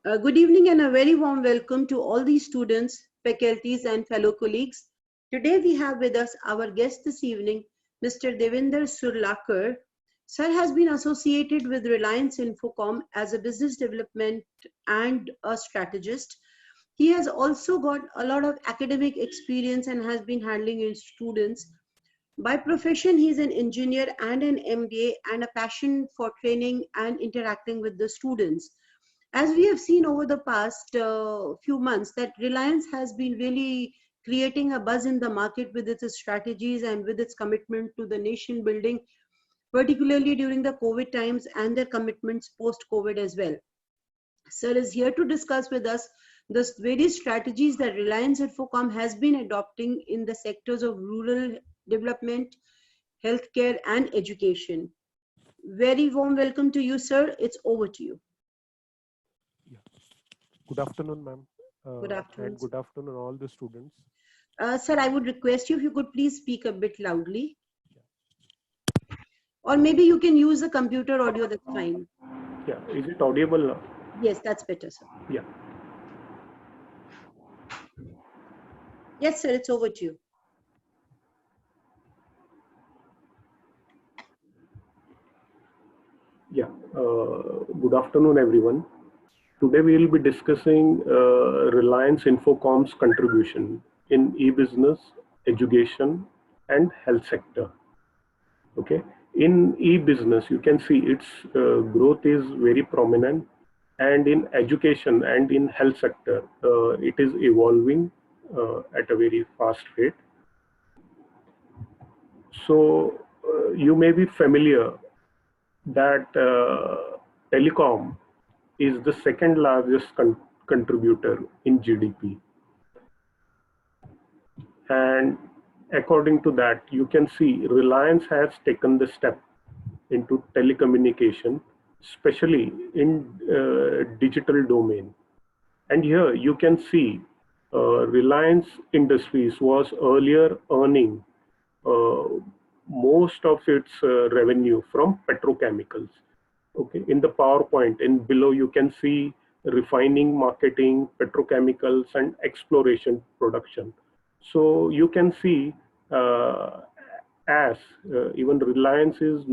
Good evening and a very warm welcome to all the students, faculties and fellow colleagues. Today we have with us our guest this evening, Mr. Devinder Surlakar. Sir has been associated with Reliance Infocom as a business development and a strategist. He has also got a lot of academic experience and has been handling his students. By profession, he is an engineer and an MBA and a passion for training and interacting with the students. As we have seen over the past few months, that Reliance has been really creating a buzz in the market with its strategies and with its commitment to the nation building, particularly during the COVID times and their commitments post COVID as well. Sir is here to discuss with us the various strategies that Reliance Infocom has been adopting in the sectors of rural development, healthcare, and education. Very warm welcome to you, sir. It's over to you. Yeah. Good afternoon, ma'am. Good afternoon. And good afternoon, all the students. Sir, I would request you if you could please speak a bit loudly. Or maybe you can use the computer audio, that's fine. Yeah, is it audible now? Yes, that's better, sir. Yeah. Yes, sir, it's over to you. Yeah. Good afternoon, everyone. Today we will be discussing Reliance Infocom's contribution in e-business, education, and health sector. Okay. In e-business, you can see its growth is very prominent, and in education and in health sector, it is evolving at a very fast rate. So you may be familiar that telecom is the second largest contributor in GDP. And according to that, you can see Reliance has taken the step into telecommunication, especially in digital domain. And here you can see Reliance Industries was earlier earning uh, most of its revenue from petrochemicals. Okay, in the PowerPoint and below you can see refining, marketing, petrochemicals, and exploration production. So you can see as even Reliance is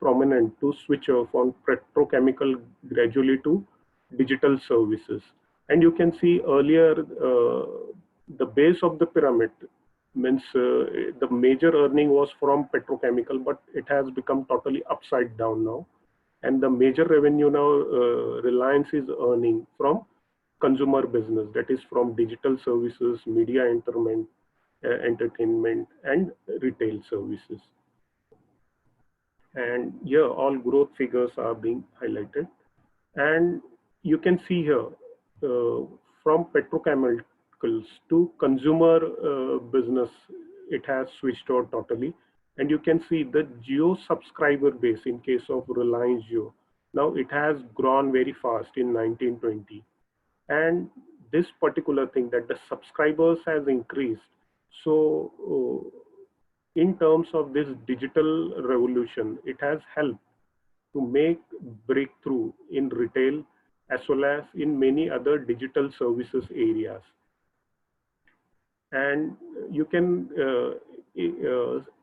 prominent to switch off on petrochemical gradually to digital services. And you can see earlier the base of the pyramid means the major earning was from petrochemical, but it has become totally upside down now. And the major revenue now Reliance is earning from consumer business, that is from digital services, media entertainment, and retail services. And here all growth figures are being highlighted. And you can see here from petrochemicals to consumer business, it has switched out totally. And you can see the Jio subscriber base in case of Reliance Jio. Now it has grown very fast in 1920. And this particular thing that the subscribers has increased. So in terms of this digital revolution, it has helped to make breakthrough in retail as well as in many other digital services areas. And you can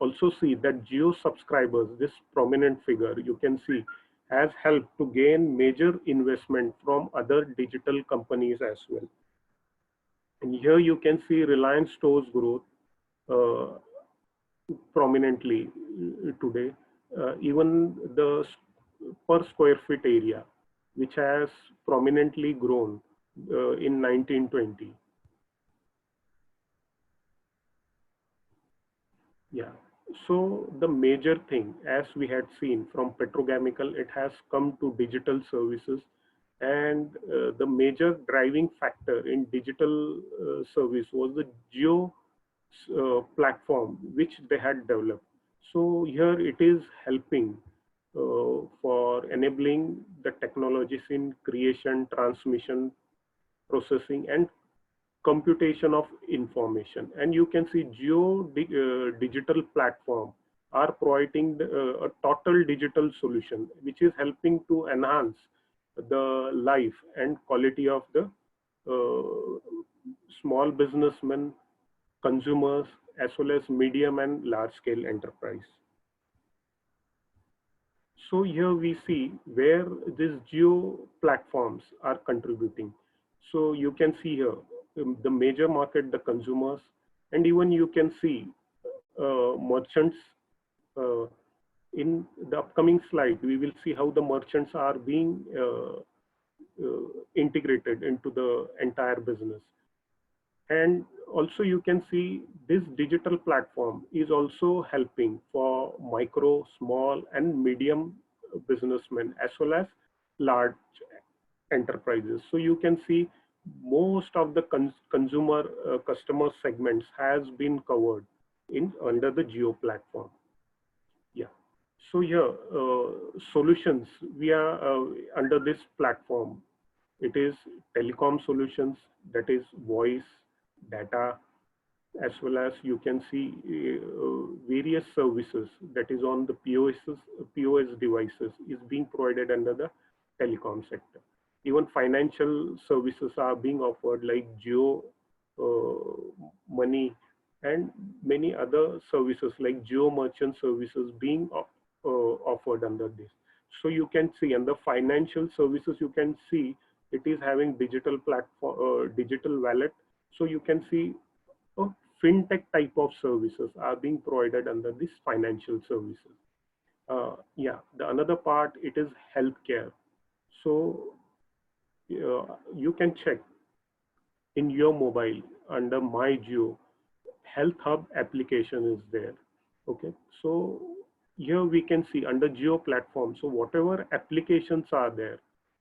also see that Jio subscribers, this prominent figure, you can see has helped to gain major investment from other digital companies as well. And here you can see Reliance Stores growth uh, prominently today. Even the per square feet area, which has prominently grown in 1920. Yeah. So the major thing, as we had seen from petrochemical, it has come to digital services, and the major driving factor in digital service was the Geo platform which they had developed. So here it is helping for enabling the technologies in creation, transmission, processing, and computation of information. And you can see digital platform are providing a total digital solution which is helping to enhance the life and quality of the small businessmen, consumers, as well as medium and large scale enterprise. So here we see where these geo platforms are contributing. So you can see here the major market, the consumers, and even you can see merchants. Uh, in the upcoming slide, we will see how the merchants are being integrated into the entire business. And also you can see this digital platform is also helping for micro, small and medium businessmen as well as large enterprises. So you can see most of the consumer customer segments has been covered in under the Geo platform. Yeah. So here, solutions we are under this platform. It is telecom solutions, that is voice, data, as well as you can see various services that is on the POS devices is being provided under the telecom sector. Even financial services are being offered like Geo Money and many other services like Geo Merchant services being offered under this. So you can see under financial services, you can see it is having digital platform, digital wallet. So you can see fintech type of services are being provided under this financial services. Yeah, the another part, it is healthcare. So you can check in your mobile under My Geo, Health Hub application is there. Okay, so here we can see under Geo platform. So whatever applications are there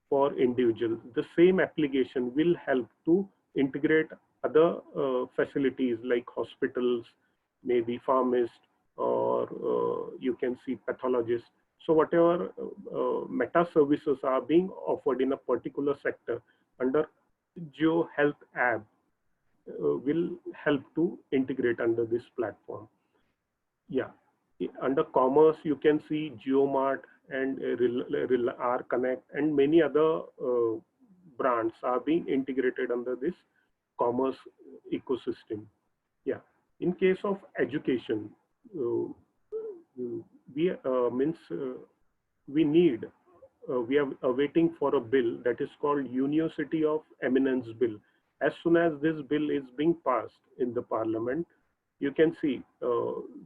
for individuals, the same application will help to integrate other facilities like hospitals, maybe pharmacists, or you can see pathologists. So whatever meta services are being offered in a particular sector under Geo Health app will help to integrate under this platform. Yeah, under commerce, you can see GeoMart and R Connect and many other brands are being integrated under this commerce ecosystem. Yeah, in case of education, we means we need we are awaiting for a bill that is called University of Eminence Bill. As soon as this bill is being passed in the parliament, you can see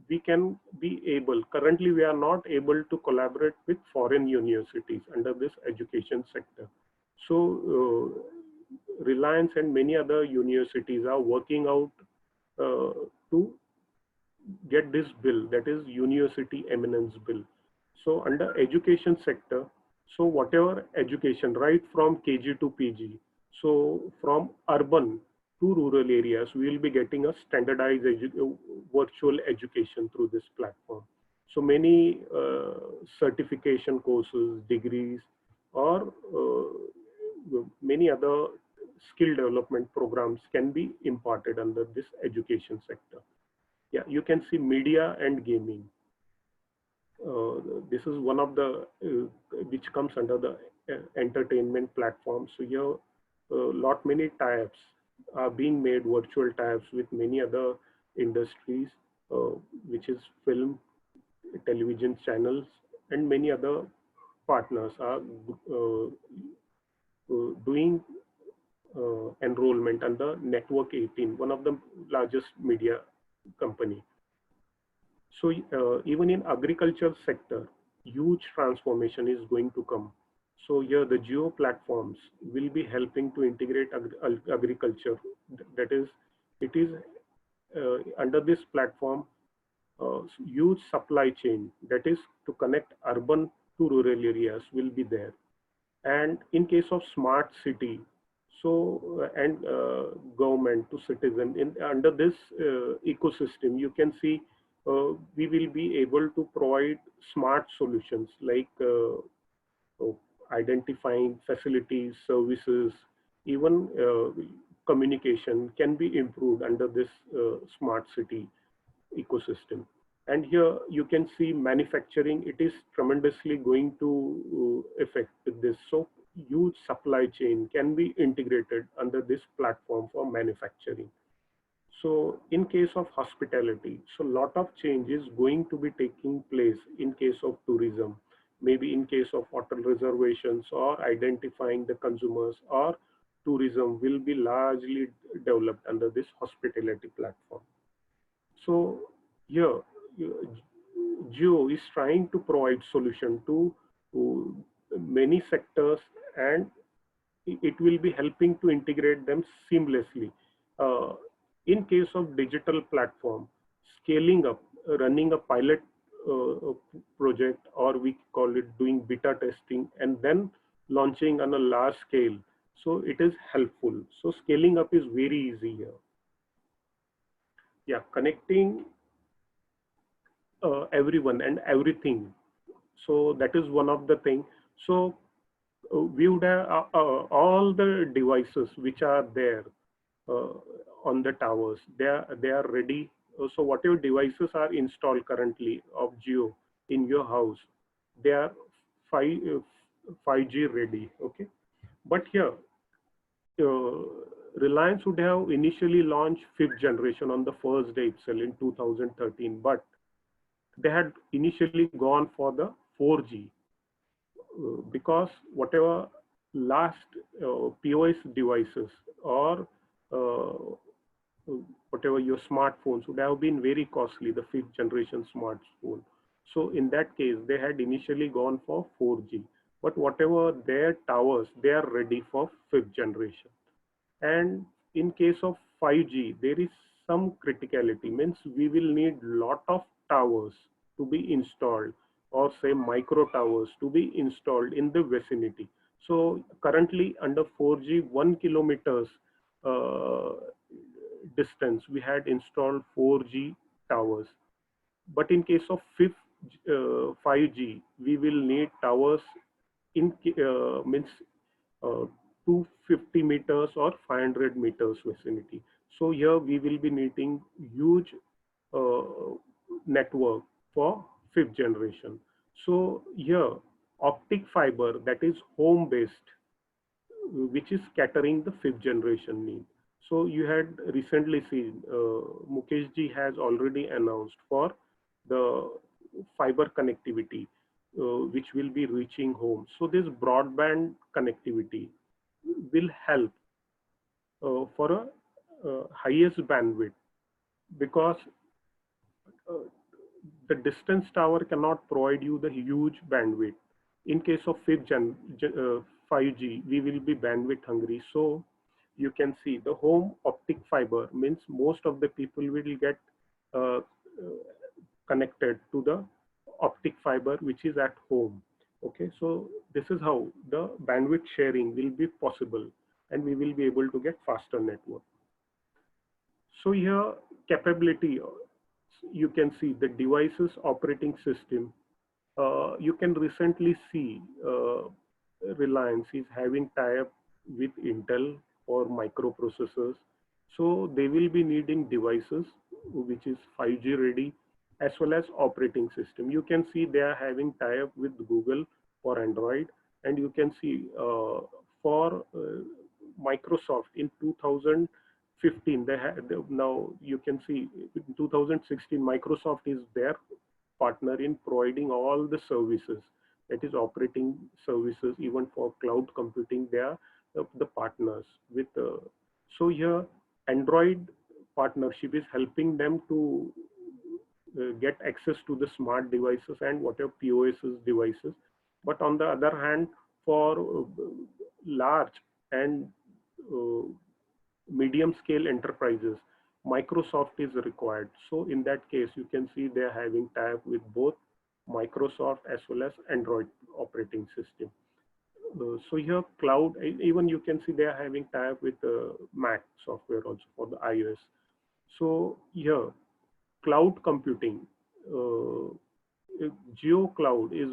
we can be able, currently we are not able to collaborate with foreign universities under this education sector. So Reliance and many other universities are working out to get this bill, that is University Eminence Bill. So under education sector, so whatever education, right from KG to PG, so from urban to rural areas, we will be getting a standardized virtual education through this platform. So many certification courses, degrees, or many other skill development programs can be imparted under this education sector. Yeah, you can see media and gaming. This is one of the which comes under the entertainment platform. So here, lot many tie-ups are being made, virtual tie-ups with many other industries, which is film, television channels, and many other partners are doing enrollment under Network 18, one of the largest media company. So even in agriculture sector, huge transformation is going to come. So here the Geo platforms will be helping to integrate agriculture. That is, it is under this platform, huge supply chain, that is to connect urban to rural areas will be there. And in case of smart city, so and government to citizen, in under this ecosystem, you can see we will be able to provide smart solutions like identifying facilities, services, even communication can be improved under this smart city ecosystem. And here you can see manufacturing, it is tremendously going to affect this. So huge supply chain can be integrated under this platform for manufacturing. So in case of hospitality, so lot of change is going to be taking place in case of tourism, maybe in case of hotel reservations or identifying the consumers, or tourism will be largely developed under this hospitality platform. So here, Geo is trying to provide solution to many sectors, and it will be helping to integrate them seamlessly. Uh, in case of digital platform, scaling up, running a pilot project, or we call it doing beta testing, and then launching on a large scale. So it is helpful. So scaling up is very easy here. Yeah, connecting everyone and everything. So that is one of the thing. So we would have all the devices which are there uh, on the towers. They are ready. So whatever devices are installed currently of Geo in your house, they are 5 5G ready. Okay, but here uh, Reliance would have initially launched fifth generation on the first day itself in 2013, but they had initially gone for the 4G because whatever last POS devices or uh, whatever your smartphones would have been very costly, the fifth generation smartphone. So in that case, they had initially gone for 4G, but whatever their towers, they are ready for fifth generation. And in case of 5G, there is some criticality, means we will need lot of towers to be installed, or say micro towers to be installed in the vicinity. So currently under 4G, 1 kilometers uh, distance, we had installed 4G towers. But in case of 5G, we will need towers in means 250 meters or 500 meters vicinity. So here we will be needing huge uh, network for fifth generation. So here optic fiber, that is home based, which is catering the fifth generation need. So you had recently seen Mukesh ji has already announced for the fiber connectivity, which will be reaching home. So this broadband connectivity will help for a highest bandwidth, because uh, the distance tower cannot provide you the huge bandwidth. In case of 5G, we will be bandwidth hungry. So you can see the home optic fiber means most of the people will get uh, connected to the optic fiber which is at home. Okay, so this is how the bandwidth sharing will be possible, and we will be able to get faster network. So here capability, you can see the devices operating system. You can recently see Reliance is having tie-up with Intel for microprocessors. So they will be needing devices which is 5G ready, as well as operating system. You can see they are having tie-up with Google for Android, and you can see for Microsoft in 2015 now you can see in 2016 Microsoft is their partner in providing all the services, that is operating services, even for cloud computing. They are the partners with so here Android partnership is helping them to get access to the smart devices and whatever POS's devices. But on the other hand, for large and uh, medium scale enterprises, Microsoft is required. So in that case, you can see they're having tie-up with both Microsoft as well as Android operating system. So here cloud, even you can see they are having tie-up with Mac software also for the iOS. So here cloud computing, uh, Geo Cloud is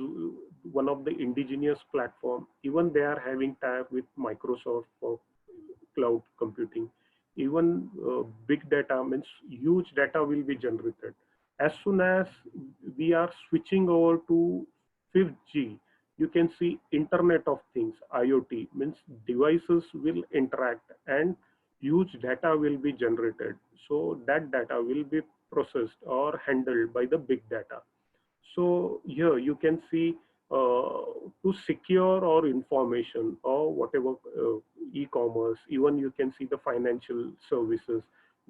one of the indigenous platform. Even they are having tie-up with Microsoft for cloud computing. Even big data means huge data will be generated. As soon as we are switching over to 5G, you can see Internet of Things, IoT, means devices will interact and huge data will be generated. So that data will be processed or handled by the big data. So here you can see to secure our information or whatever e-commerce, even you can see the financial services,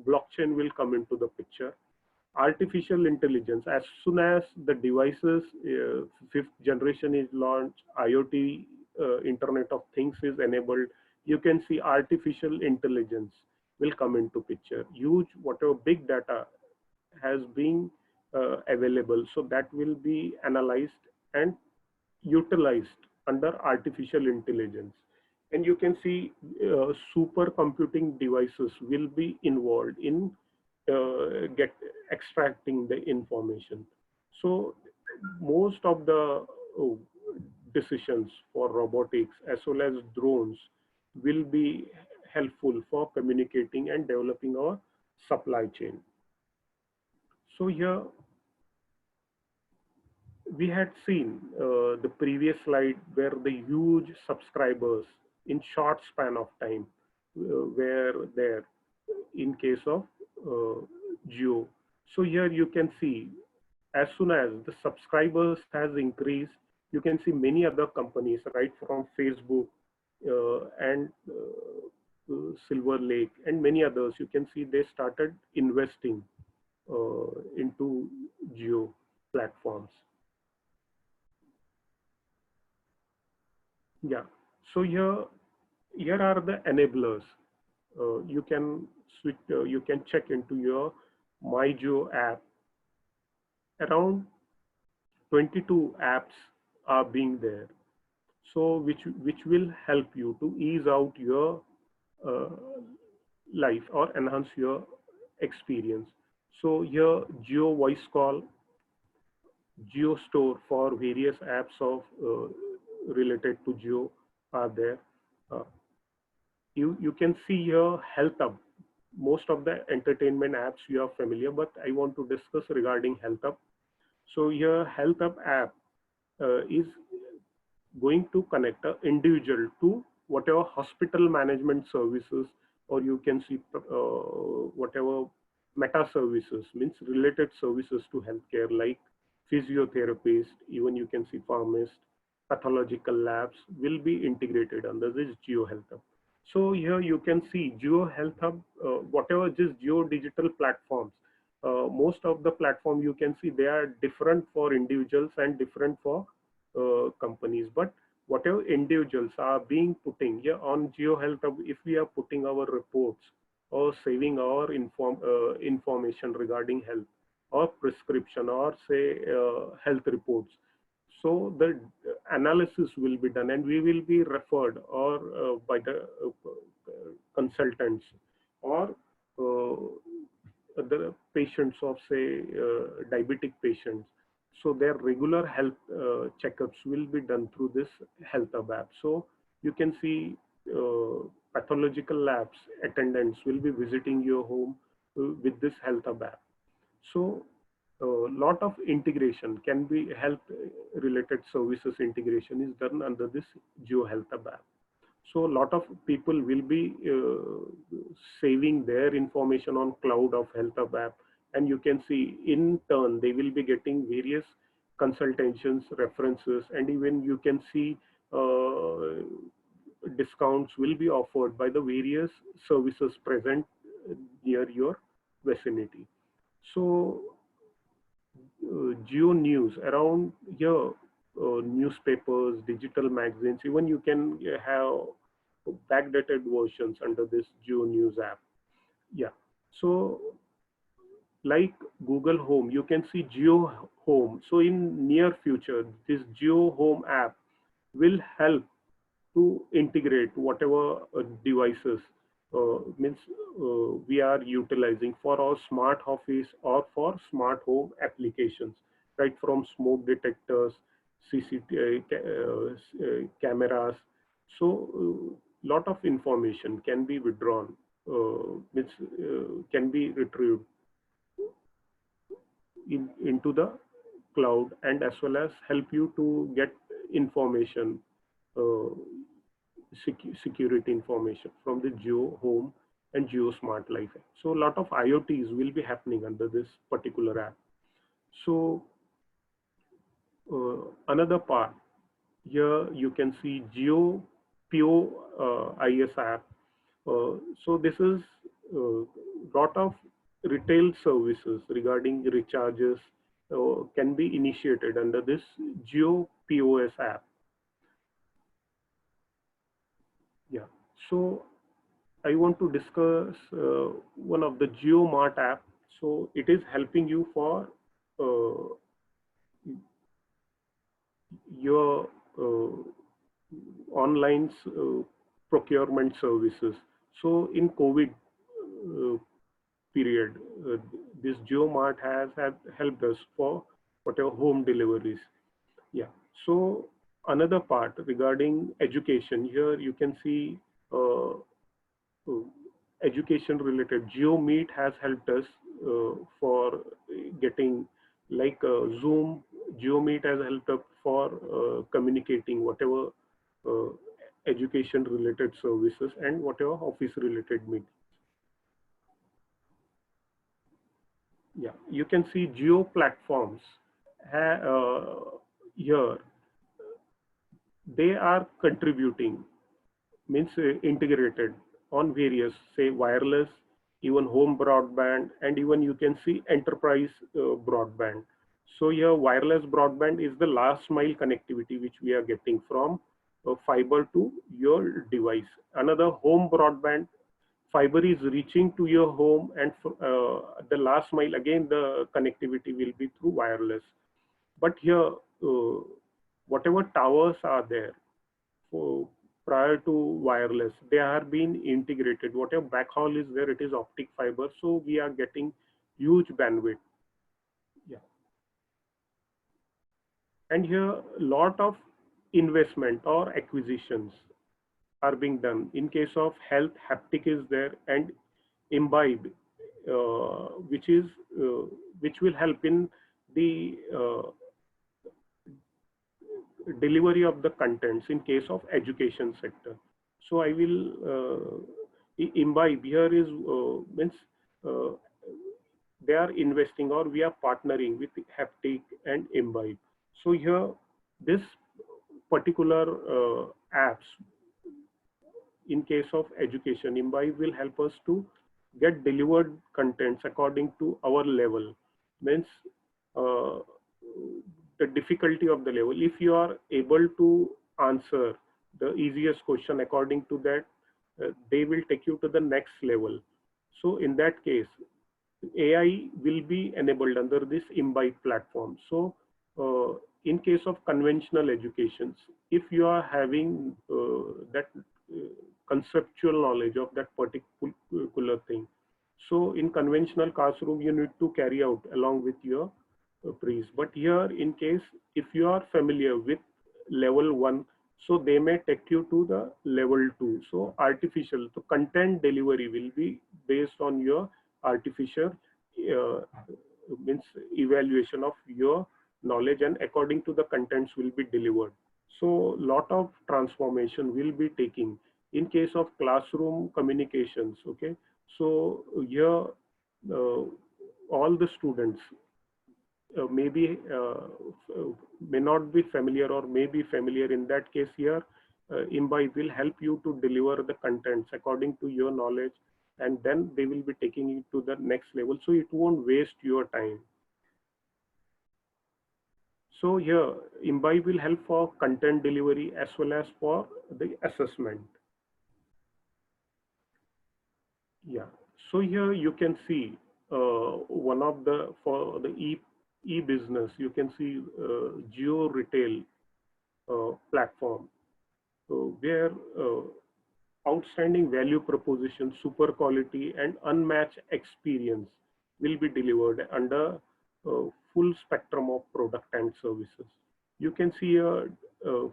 blockchain will come into the picture. Artificial intelligence, as soon as the devices, fifth generation is launched, IoT, Internet of Things is enabled, you can see artificial intelligence will come into picture. Huge, whatever big data has been available, so that will be analyzed and utilized under artificial intelligence. And you can see supercomputing devices will be involved in get extracting the information. So most of the decisions for robotics as well as drones will be helpful for communicating and developing our supply chain. So here we had seen the previous slide where the huge subscribers in short span of time were there in case of Jio. So here you can see as soon as the subscribers has increased, you can see many other companies right from Facebook and Silver Lake and many others, you can see they started investing into Jio platforms. Yeah. So here are the enablers. You can switch. You can check into your MyJio app. Around 22 apps are being there. So which will help you to ease out your uh, life or enhance your experience. So here Jio Voice Call, Jio Store for various apps of related to Jio are there. Uh, you can see here Health Hub. Most of the entertainment apps you are familiar, but I want to discuss regarding Health Hub. So here Health Hub app is going to connect an individual to whatever hospital management services, or you can see whatever meta services, means related services to healthcare like physiotherapist, even you can see pharmacist, pathological labs will be integrated under this Jio Health Hub. So here you can see Jio Health Hub, whatever just Jio digital platforms, most of the platform you can see they are different for individuals and different for companies. But whatever individuals are being putting here on Jio Health Hub, if we are putting our reports or saving our information regarding health or prescription or say health reports, so the analysis will be done and we will be referred or by the consultants or the patients of say diabetic patients, so their regular health checkups will be done through this Health Hub app. So you can see pathological labs attendants will be visiting your home with this Health Hub app. So a lot of integration can be health related services integration is done under this Jio Health Hub app. So a lot of people will be saving their information on cloud of Health Hub app, and you can see in turn they will be getting various consultations, references, and even you can see discounts will be offered by the various services present near your vicinity. So Geo News around here, newspapers, digital magazines, even you can have backdated versions under this Geo News app. Yeah. So like Google Home, you can see Geo Home. So in near future, this Geo Home app will help to integrate whatever devices means we are utilizing for our smart office or for smart home applications, right from smoke detectors, CCTV cameras. So lot of information can be withdrawn, means can be retrieved into the cloud and as well as help you to get information, security information from the Jio Home and Jio Smart Life app. So a lot of IoTs will be happening under this particular app. So another part here, you can see Jio PO IS app. So this is lot of retail services regarding recharges can be initiated under this Jio POS app. Yeah. So I want to discuss one of the JioMart app. So it is helping you for your online procurement services. So in COVID period, this JioMart has helped us for whatever home deliveries. Yeah. So another part regarding education, here you can see education related. JioMeet has helped us for getting like Zoom. JioMeet has helped us for communicating whatever uh, education related services and whatever office related meetings. Yeah, you can see Jio platforms here. They are contributing, means integrated on various, say, wireless, even home broadband, and even you can see enterprise broadband. So here wireless broadband is the last mile connectivity which we are getting from fiber to your device. Another home broadband, fiber is reaching to your home, and the last mile again the connectivity will be through wireless. But here whatever towers are there for prior to wireless, they are being integrated. Whatever backhaul is there, it is optic fiber, so we are getting huge bandwidth. Yeah. And here lot of investment or acquisitions are being done. In case of health, Haptik is there, and Imbibe, which is which will help in the delivery of the contents in case of education sector. So I will Imbibe here is means uh, they are investing, or we are partnering with Haptik and Imbibe. So here this particular apps, in case of education, Imbibe will help us to get delivered contents according to our level. Means uh, the difficulty of the level. If you are able to answer the easiest question according to that, they will take you to the next level. So in that case, AI will be enabled under this Imbibe platform. So in case of conventional educations, if you are having that conceptual knowledge of that particular thing, so in conventional classroom, you need to carry out along with your priest. But here, in case if you are familiar with level 1, so they may take you to the level 2. So artificial, so content delivery will be based on your artificial uh, means evaluation of your knowledge, and according to the contents will be delivered. So lot of transformation will be taking in case of classroom communications. Okay, so here all the students maybe may not be familiar or may be familiar. In that case here, Imbibe will help you to deliver the contents according to your knowledge, and then they will be taking you to the next level, so it won't waste your time. So here Imbibe will help for content delivery as well as for the assessment. Yeah, so here you can see one of the, for the e-business, you can see Jio Retail platform, where outstanding value proposition, super quality, and unmatched experience will be delivered under full spectrum of product and services. You can see the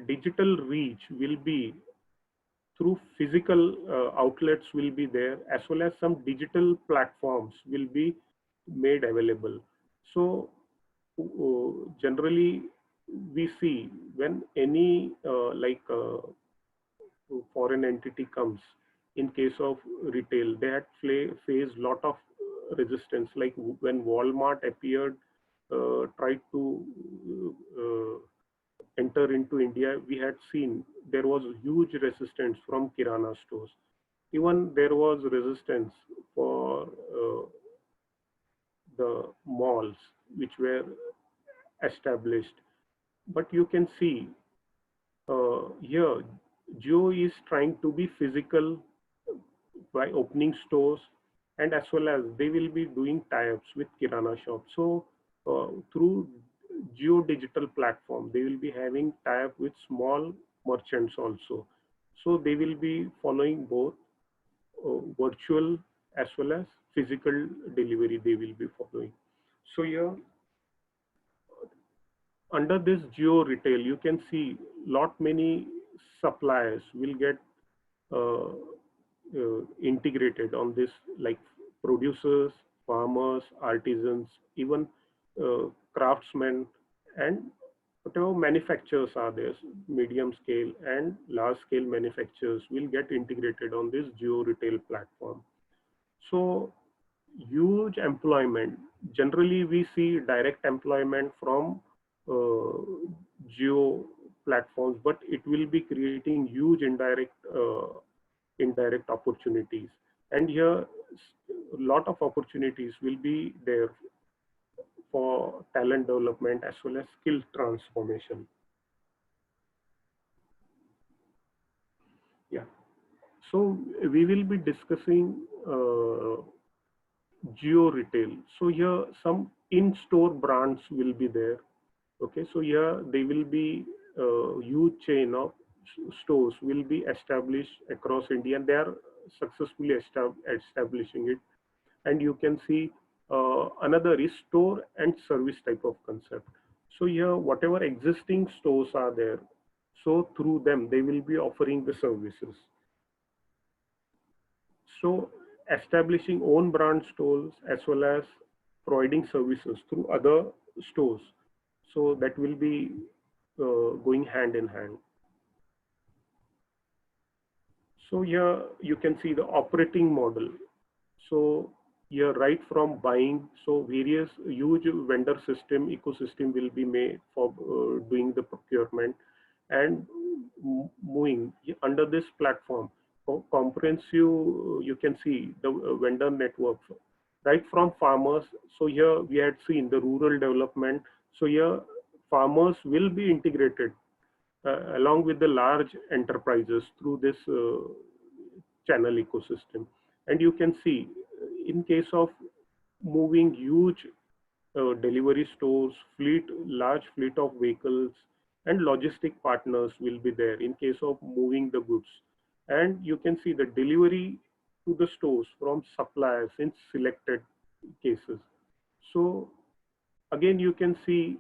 digital reach will be through physical outlets will be there, as well as some digital platforms will be made available. So generally we see when any foreign entity comes, in case of retail, they had faced lot of resistance. Like when Walmart appeared, tried to enter into India, we had seen there was huge resistance from Kirana stores. Even there was resistance for the malls which were established. But you can see here, Jio is trying to be physical by opening stores, and as well as they will be doing tie-ups with Kirana shops. So through Jio digital platform, they will be having tie-up with small merchants also. So they will be following both virtual as well as physical delivery they will be following. So here, under this Jio retail, you can see lot many suppliers will get uh, integrated on this, like producers, farmers, artisans, even craftsmen, and whatever manufacturers are there, medium scale and large scale manufacturers will get integrated on this Jio retail platform. So huge employment. Generally, we see direct employment from geo platforms, but it will be creating huge indirect opportunities. And here, a lot of opportunities will be there for talent development as well as skill transformation. Yeah. So we will be discussing geo retail. So here some in-store brands will be there. Okay, so here they will be huge chain of stores will be established across India, and they are successfully establishing it. And you can see another is store and service type of concept. So here, whatever existing stores are there, so through them they will be offering the services. So establishing own brand stores as well as providing services through other stores. So that will be going hand in hand. So here you can see the operating model. So here right from buying, so various huge vendor system ecosystem will be made for doing the procurement and moving under this platform. Comprehensive, you can see the vendor network right from farmers. So here we had seen the rural development. So here farmers will be integrated along with the large enterprises through this channel ecosystem. And you can see in case of moving huge delivery stores, large fleet of vehicles, and logistic partners will be there in case of moving the goods. And you can see the delivery to the stores from suppliers in selected cases. So again, you can see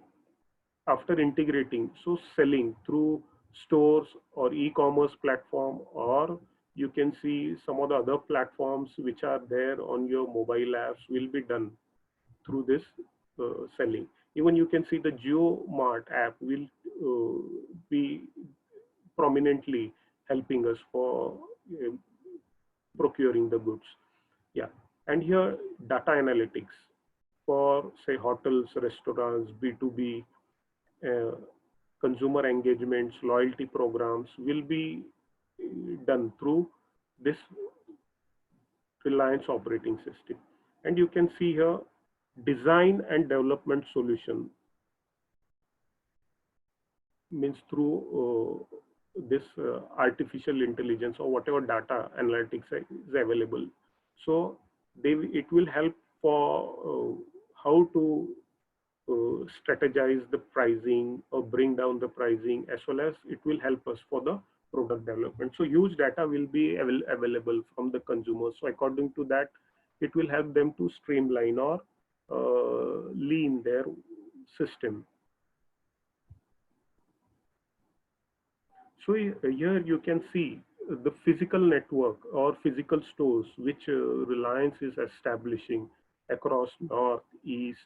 after integrating, so selling through stores or e-commerce platform, or you can see some of the other platforms which are there on your mobile apps will be done through this selling. Even you can see the JioMart app will be prominently helping us for uh, procuring the goods. Yeah, and here data analytics for say hotels, restaurants, B2B, uh, consumer engagements, loyalty programs will be done through this Reliance operating system. And you can see here design and development solution means through this artificial intelligence or whatever data analytics is available. So it will help for how to strategize the pricing or bring down the pricing, as well as it will help us for the product development. So huge data will be available from the consumers. So according to that, it will help them to streamline or lean their system. So here you can see the physical network or physical stores which Reliance is establishing across north, east,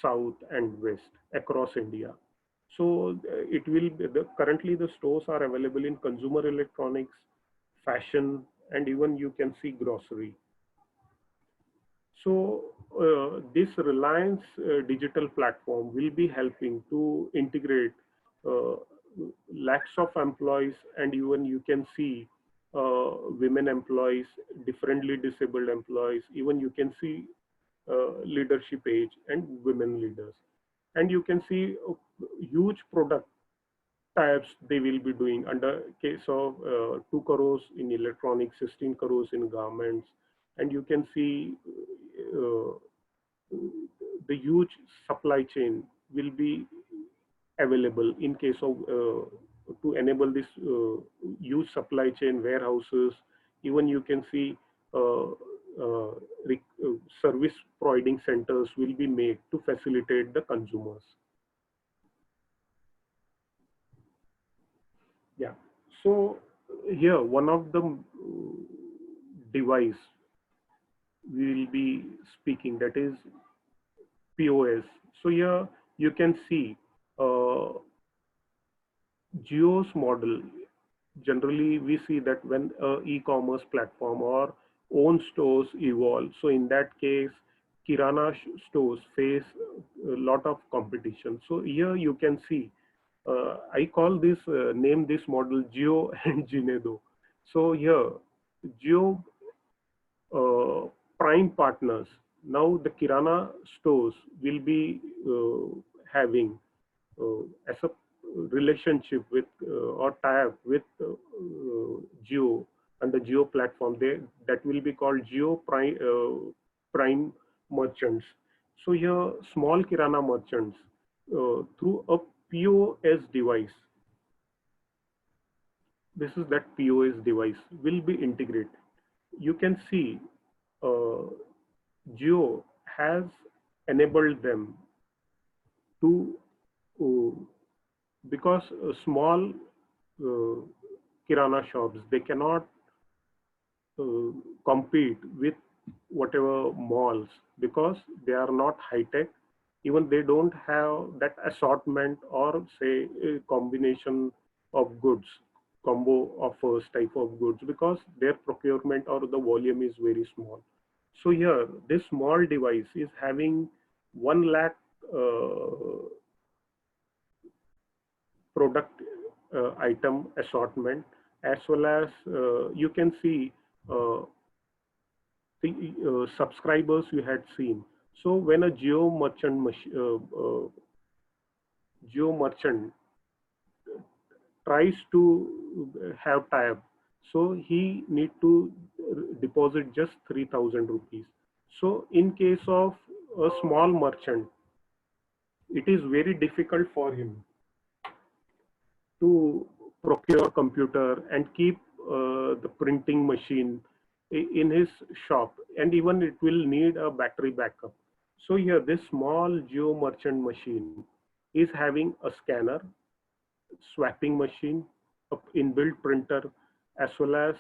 south, and west across India. So it will be currently the stores are available in consumer electronics, fashion, and even you can see grocery. So this Reliance digital platform will be helping to integrate uh, lakhs of employees, and even you can see women employees, differently disabled employees, even you can see leadership age and women leaders. And you can see huge product types they will be doing under case of 2 crores in electronics, 16 crores in garments, and you can see uh, the huge supply chain will be available in case of to enable this huge supply chain warehouses. Even you can see uh, uh, service providing centers will be made to facilitate the consumers. Yeah. So here one of the device we will be speaking, that is POS. So here you can see uh, Jio's model. Generally, we see that when a e-commerce platform or own stores evolve, so in that case, Kirana stores face a lot of competition. So here you can see, I call this, name this model Jio and Jinedo. So here, Jio prime partners. Now the Kirana stores will be having as a relationship with or tie-up with Geo and the Geo platform. That will be called Geo Prime merchants. So here, small Kirana merchants through a POS device. This is that POS device will be integrated. You can see uh, Geo has enabled them to uh, because small uh, kirana shops, they cannot uh, compete with whatever malls because they are not high tech. Even they don't have that assortment or say a combination of goods, combo offers type of goods, because their procurement or the volume is very small. So here this small device is having 1 lakh uh, product item assortment, as well as you can see uh, the subscribers you had seen. So when a geo merchant tries to have tie-up, so he need to deposit just 3,000 rupees. So in case of a small merchant, it is very difficult for him to procure computer and keep the printing machine in his shop, and even it will need a battery backup. So here this small geo merchant machine is having a scanner, swapping machine, a inbuilt printer, as well as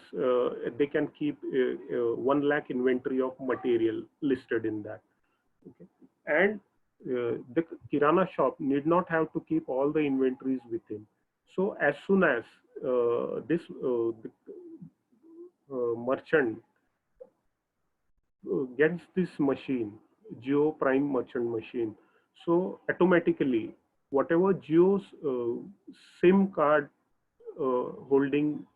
they can keep 1 lakh inventory of material listed in that. Okay. And the kirana shop need not have to keep all the inventories within. So as soon as this the, merchant gets this machine, Geo Prime Merchant machine, so automatically whatever Geo's SIM card holding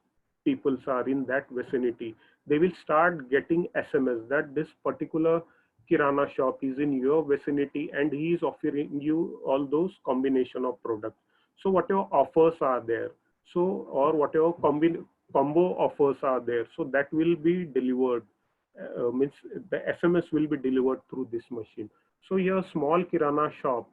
peoples are in that vicinity, they will start getting SMS that this particular kirana shop is in your vicinity and he is offering you all those combination of products. So whatever offers are there, so or whatever combo offers are there, so that will be delivered. Means the SMS will be delivered through this machine. So here, small kirana shop,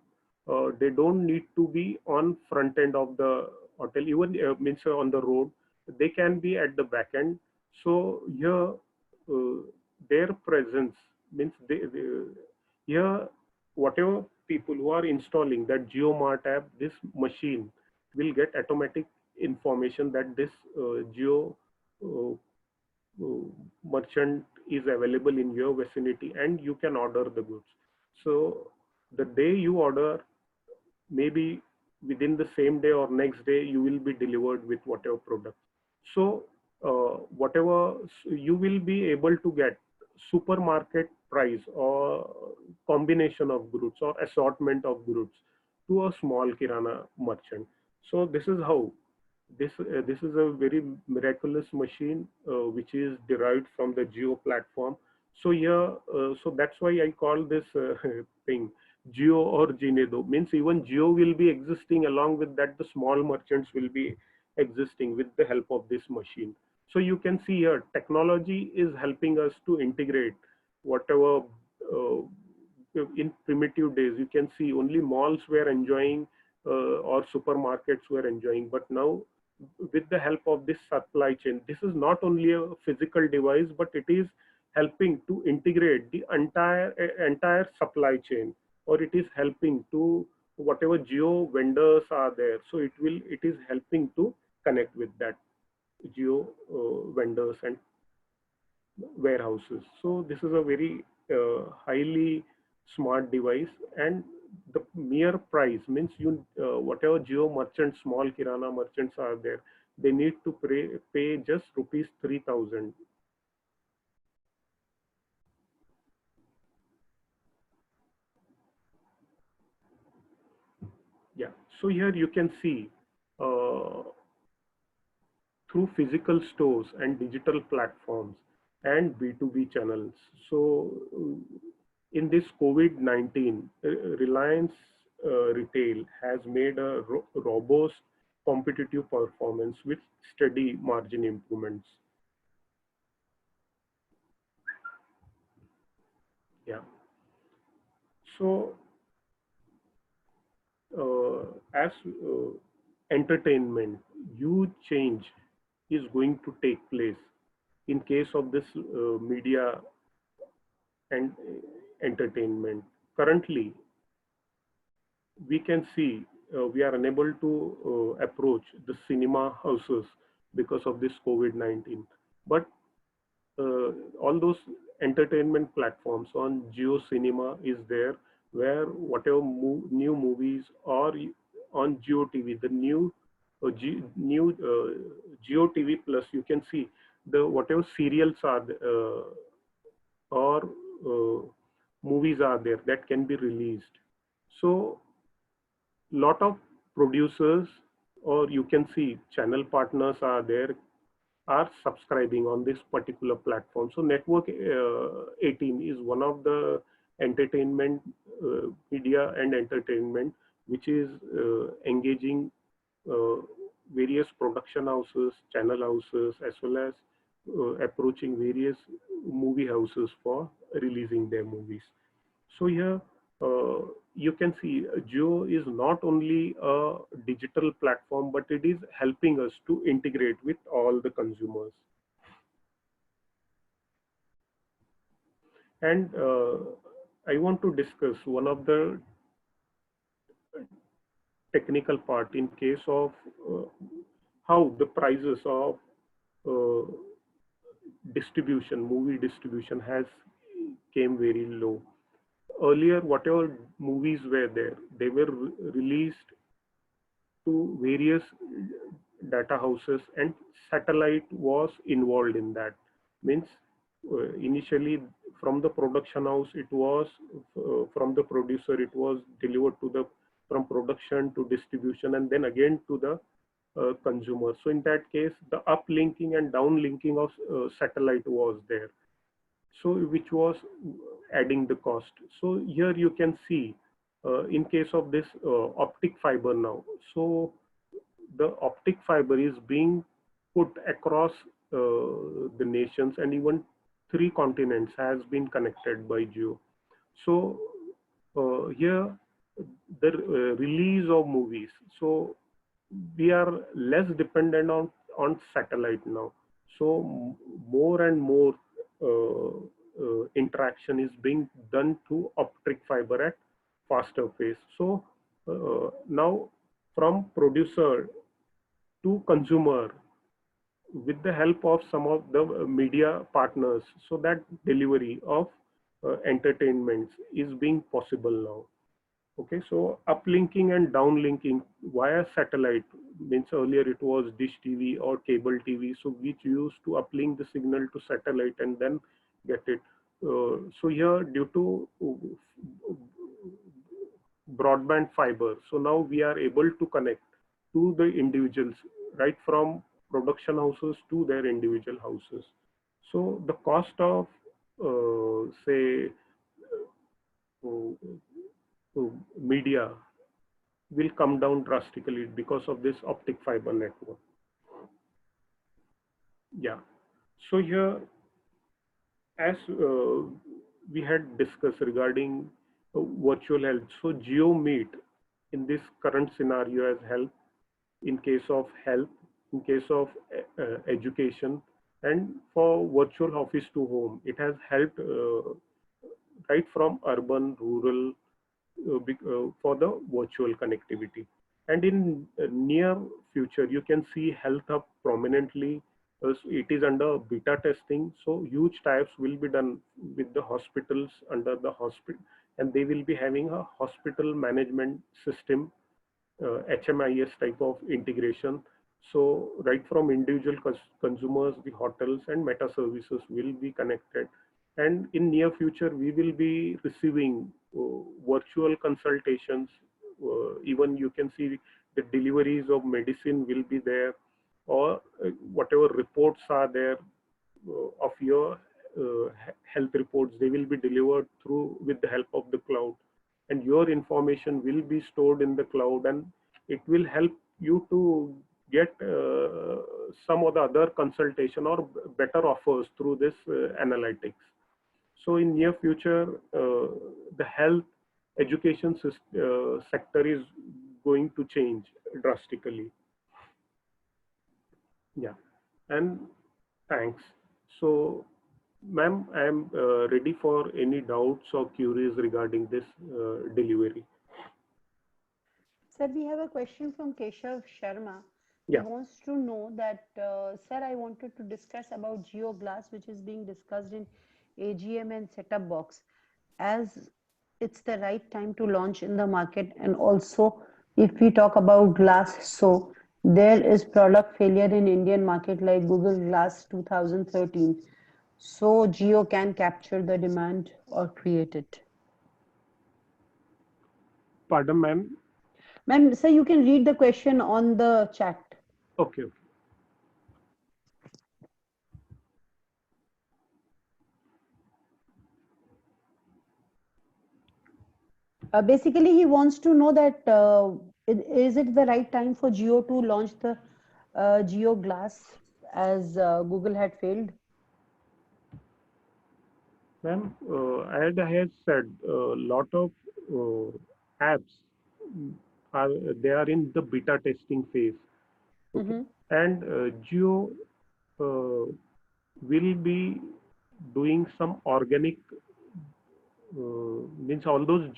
they don't need to be on front end of the hotel, even means on the road. They can be at the back end. So here, their presence means here, whatever people who are installing that GeoMart app, this machine will get automatic information that this Geo uh, uh, merchant is available in your vicinity and you can order the goods. So the day you order, maybe within the same day or next day, you will be delivered with whatever product. So whatever you will be able to get supermarket price or combination of goods or assortment of goods to a small kirana merchant. So this is how this is a very miraculous machine which is derived from the Geo platform. So here, so that's why I call this thing Geo or Ginedo. Means even Geo will be existing, along with that the small merchants will be existing with the help of this machine. So you can see here technology is helping us to integrate whatever uh, in primitive days you can see only malls were enjoying or supermarkets were enjoying, but now with the help of this supply chain, this is not only a physical device, but it is helping to integrate the entire supply chain, or it is helping to whatever geo vendors are there. So it is helping to connect with that geo vendors and warehouses. So this is a very highly smart device, and the mere price means you whatever geo merchants, small kirana merchants are there, they need to pay just rupees 3,000. Yeah. So here you can see uh, through physical stores and digital platforms and B2B channels. So, in this COVID 19, Reliance Retail has made a robust competitive performance with steady margin improvements. Yeah. So, as entertainment, huge change is going to take place in case of this media and entertainment. Currently, we can see we are unable to approach the cinema houses because of this COVID-19. But all those entertainment platforms on Geo Cinema is there, where whatever new movies or on Geo TV, the new Geo TV Plus, you can see the whatever serials are or movies are there that can be released. So lot of producers, or you can see channel partners are there, are subscribing on this particular platform. So network 18 is one of the entertainment media and entertainment which is engaging uh, various production houses, channel houses, as well as approaching various movie houses for releasing their movies. So here you can see Geo is not only a digital platform, but it is helping us to integrate with all the consumers. And I want to discuss one of the technical part in case of uh, how the prices of uh, distribution, movie distribution has came very low. Earlier, whatever movies were there, they were released to various data houses, and satellite was involved in that. Means initially from the production house it was from the producer it was delivered to the from production to distribution and then again to the consumer. So in that case the uplinking and downlinking of satellite was there, so which was adding the cost. So here you can see in case of this optic fiber now, so the optic fiber is being put across the nations, and even three continents has been connected by Geo. So here the release of movies, so we are less dependent on satellite now. So more and more interaction is being done through optic fiber at faster pace. So now from producer to consumer with the help of some of the media partners, so that delivery of entertainments is being possible now. Okay, so uplinking and downlinking via satellite means earlier it was dish TV or cable TV, so which used to uplink the signal to satellite and then get it. So here, due to broadband fiber, so now we are able to connect to the individuals right from production houses to their individual houses. So the cost of say media will come down drastically because of this optic fiber network. Yeah. So here, as we had discussed regarding virtual health, so GeoMeet in this current scenario has helped in case of health, in case of education, and for virtual office to home. It has helped right from urban, rural, for the virtual connectivity. And in near future, you can see Health Hub prominently. It is under beta testing, so huge types will be done with the hospitals under the hospital, and they will be having a hospital management system, HMIS type of integration. So right from individual consumers, the hotels and meta services will be connected. And in near future, we will be receiving virtual consultations. Even you can see the deliveries of medicine will be there, or whatever reports are there of your health reports, they will be delivered through with the help of the cloud, and your information will be stored in the cloud, and it will help you to get some of the other consultation or better offers through this analytics. So in near future, the health education sector is going to change drastically. Yeah, and thanks. So, ma'am, I am ready for any doubts or queries regarding this delivery. Sir, we have a question from Keshav Sharma. He Yeah, wants to know that, sir, I wanted to discuss about GeoGlass, which is being discussed in AGM and setup box, as it's the right time to launch in the market. And also, if we talk about glass, so there is product failure in Indian market like Google Glass 2013. So Geo can capture the demand or create it. pardon, ma'am. Ma'am, sir, you can read the question on the chat. Okay, okay. Basically, he wants to know that is it the right time for Geo to launch the Geo Glass as Google had failed? Ma'am, as I had said, a lot of apps are they are in the beta testing phase. Okay, Mm-hmm. and Geo will be doing some organic means all those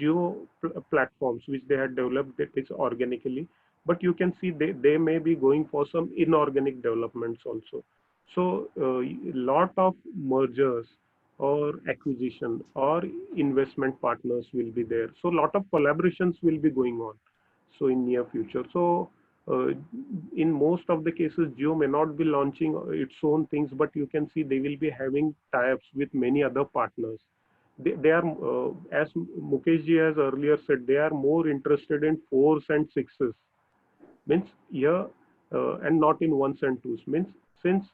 platforms which they had developed that is organically, but you can see they may be going for some inorganic developments also. So lot of mergers or acquisition or investment partners will be there, so lot of collaborations will be going on, so in near future. So uh, in most of the cases, Geo may not be launching its own things, but you can see they will be having tie-ups with many other partners. They are, as Mukesh ji has earlier said, they are more interested in fours and sixes. Means here, and not in ones and twos. Means since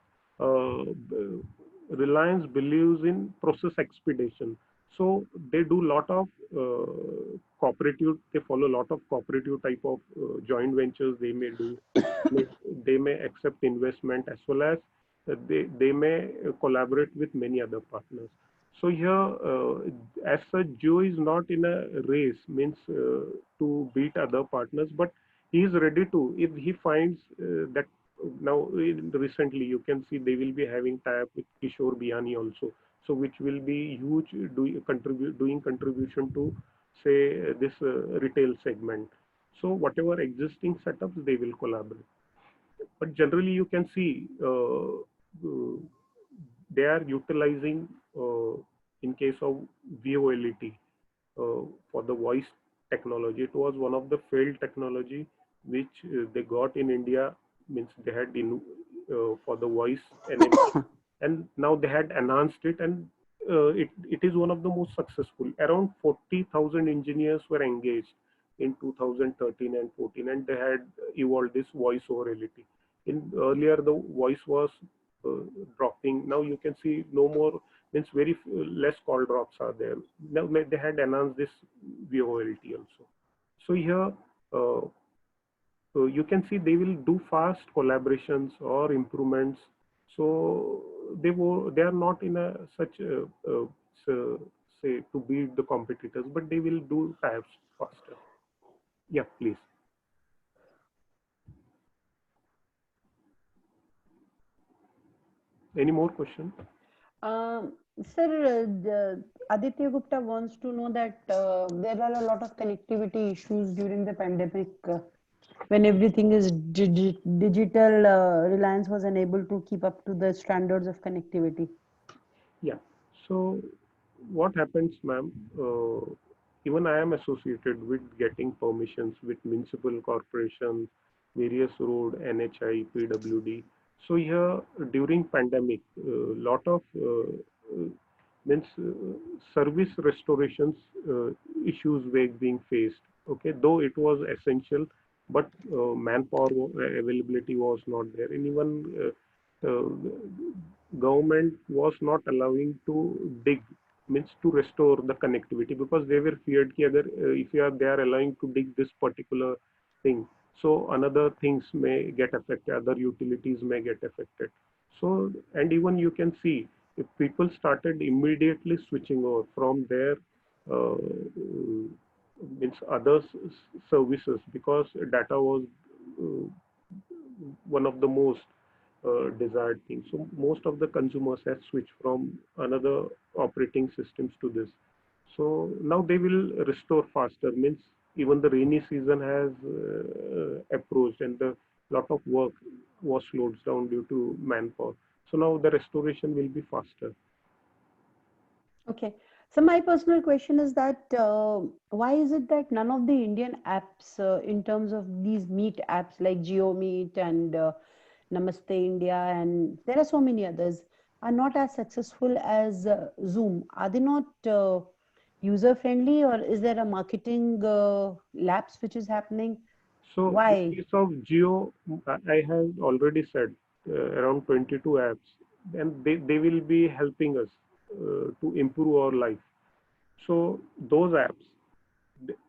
Reliance believes in process expedition, so they do lot of cooperative. They follow a lot of cooperative type of joint ventures. They may do. May, they may accept investment, as well as they may collaborate with many other partners. So here, as such, Joe is not in a race, means to beat other partners, but he is ready to, if he finds that now recently you can see they will be having tie-up with Kishore Biani also, so which will be huge, doing contribution to say this retail segment. So whatever existing setups, they will collaborate. But generally you can see they are utilizing in case of VoLET for the voice technology. It was one of the failed technology which they got in India, means they had in for the voice enabling, and now they had enhanced it, and it is one of the most successful. Around 40,000 engineers were engaged in 2013 and 14, and they had evolved this voice over reality. In earlier, the voice was dropping. Now you can see no more, means very less call drops are there. Now they had enhanced this VoLT also. So here you can see they will do fast collaborations or improvements. So they are not in a such say to beat the competitors, but they will do types faster. Yeah, please. Any more questions? Sir, Aditya Gupta wants to know that there are a lot of connectivity issues during the pandemic when everything is digital. Reliance was unable to keep up to the standards of connectivity. Yeah. So what happens, ma'am? Even I am associated with getting permissions with municipal corporations, various road, NHI, PWD. So here during pandemic, lot of means service restorations issues were being faced. Okay, though it was essential, but manpower availability was not there, and even government was not allowing to dig, means to restore the connectivity, because they were feared कि अगर if you are they are allowing to dig this particular thing, so another things may get affected, other utilities may get affected. So, and even you can see if people started immediately switching over from their uh, means other services, because data was uh, one of the most desired things. So most of the consumers have switched from another operating systems to this. So now they will restore faster. Means even the rainy season has approached, and the lot of work was slowed down due to manpower. So now the restoration will be faster. Okay. So my personal question is that why is it that none of the Indian apps in terms of these Meet apps like GeoMeet and Namaste India, and there are so many others, are not as successful as Zoom? Are they not user friendly, or is there a marketing lapse which is happening? So in Why? case of Geo, I have already said around 22 apps, and they will be helping us to improve our life. So those apps,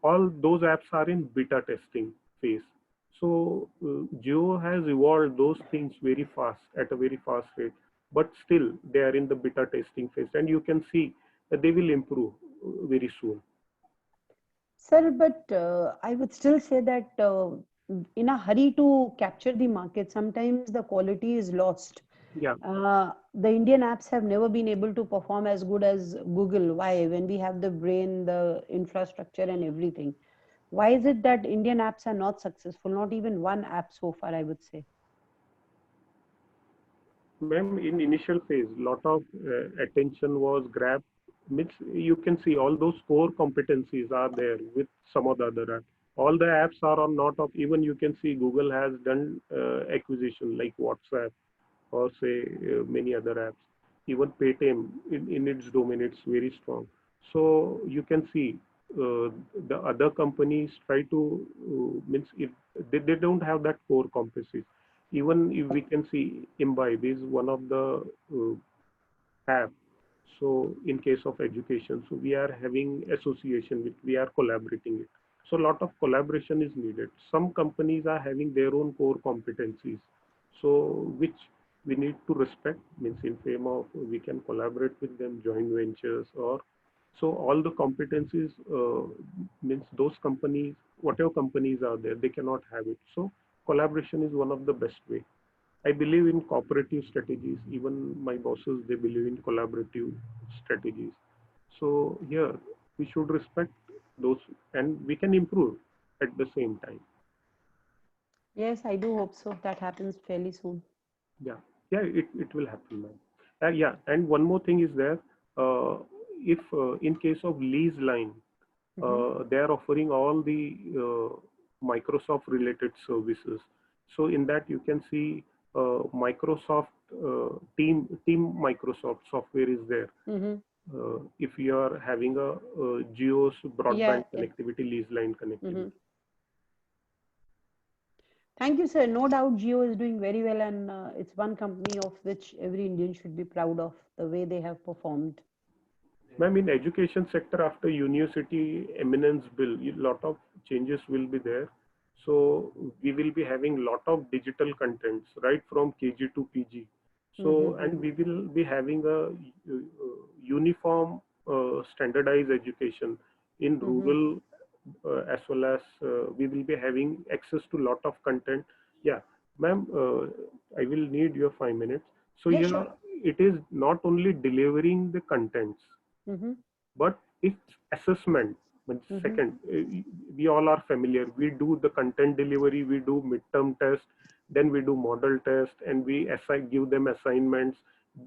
all those apps are in beta testing phase. So Geo has evolved those things very fast, at a very fast rate, but still they are in the beta testing phase, and you can see that they will improve very soon. Sir, but I would still say that in a hurry to capture the market, sometimes the quality is lost. Yeah. The Indian apps have never been able to perform as good as Google. Why? When we have the brain, the infrastructure, and everything. Why is it that Indian apps are not successful? Not even one app so far, I would say. Ma'am, in initial phase, lot of attention was grabbed. Means you can see all those core competencies are there with some of the other apps. All the apps are on not of, even you can see Google has done acquisition like WhatsApp, or say many other apps. Even Paytm in its domain, it's very strong. So you can see the other companies try to means if they don't have that core competencies. Even if we can see Imbibe is one of the app. So in case of education, so we are having association with, we are collaborating it. So a lot of collaboration is needed. Some companies are having their own core competencies, so which we need to respect. Means in favor of we can collaborate with them, joint ventures, or so all the competencies means those companies, whatever companies are there, they cannot have it. So collaboration is one of the best way. I believe in cooperative strategies. Even my bosses, they believe in collaborative strategies. So here we should respect those, and we can improve at the same time. Yes, I do hope so. That happens fairly soon. Yeah, yeah, it will happen, man. Yeah, and one more thing is there. If in case of lease line, They are offering all the Microsoft related services. So in that you can see Microsoft team Microsoft software is there. If you are having a Jio's broadband connectivity, lease line connectivity. Thank you, sir. No doubt Jio is doing very well, and it's one company of which every Indian should be proud of the way they have performed. Ma'am, in education sector, after University Eminence Bill, a lot of changes will be there. So we will be having lot of digital contents right from KG to PG. So and we will be having a uniform standardized education in rural as well as we will be having access to lot of content. Yeah, ma'am, I will need your 5 minutes. So Yeah, here sure. it is not only delivering the contents, but it's assessment. Second, we all are familiar. We do the content delivery, we do midterm test, then we do model test, and we give them assignments.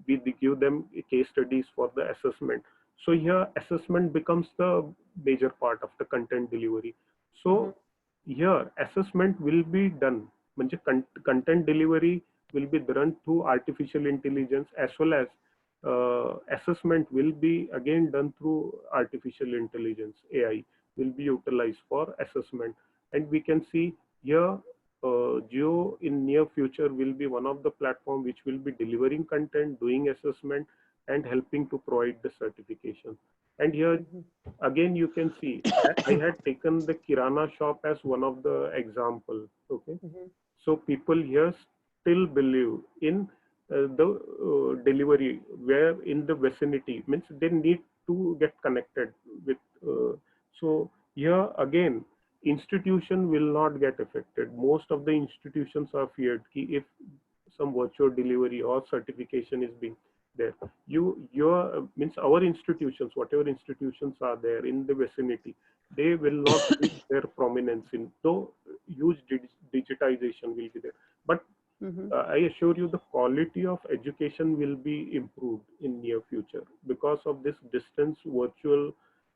We give them case studies for the assessment. So here assessment becomes the major part of the content delivery. So here assessment will be done. Content delivery will be done through artificial intelligence, as well as assessment will be again done through artificial intelligence. AI will be utilized for assessment. And we can see here Jio in near future will be one of the platform which will be delivering content, doing assessment, and helping to provide the certification. And here again you can see I had taken the Kirana shop as one of the example. Okay, so people here still believe in the delivery where in the vicinity, means they need to get connected with. So here again, institution will not get affected. Most of the institutions are feared if some virtual delivery or certification is being there. Your means our institutions, whatever institutions are there in the vicinity, they will not lose their prominence in, though huge digitization will be there. But I assure you the quality of education will be improved in near future because of this distance virtual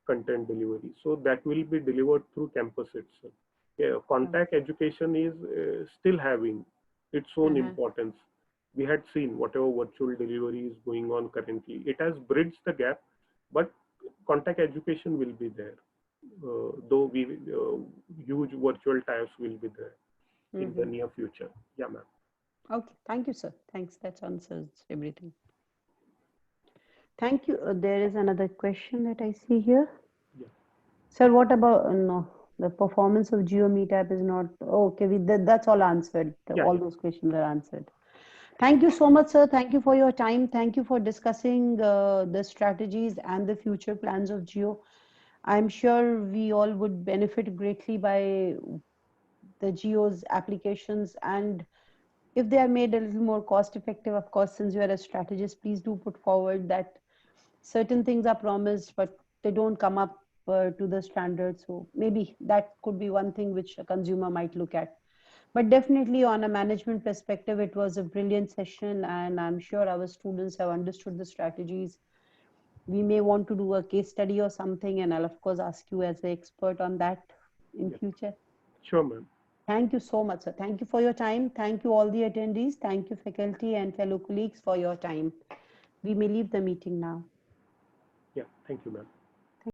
content delivery. So that will be delivered through campus itself. Yeah, contact education is still having its own importance. We had seen whatever virtual delivery is going on currently. It has bridged the gap, but contact education will be there. Though huge virtual ties will be there in the near future. Yeah, ma'am. Okay, thank you, sir. Thanks. That answers everything. Thank you. There is another question that I see here. Yeah. Sir, what about no? The performance of JioMeet app is not okay. That's all answered. All those questions are answered. Thank you so much, sir. Thank you for your time. Thank you for discussing the strategies and the future plans of Jio. I'm sure we all would benefit greatly by the Jio's applications, and if they are made a little more cost effective, of course, since you are a strategist, please do put forward that certain things are promised, but they don't come up to the standard. So maybe that could be one thing which a consumer might look at. But definitely on a management perspective, it was a brilliant session, and I'm sure our students have understood the strategies. We may want to do a case study or something, and I'll of course ask you as the expert on that in future. Sure, ma'am. Thank you so much, sir. Thank you for your time. Thank you all the attendees. Thank you faculty and fellow colleagues for your time. We may leave the meeting now. Yeah, thank you, ma'am.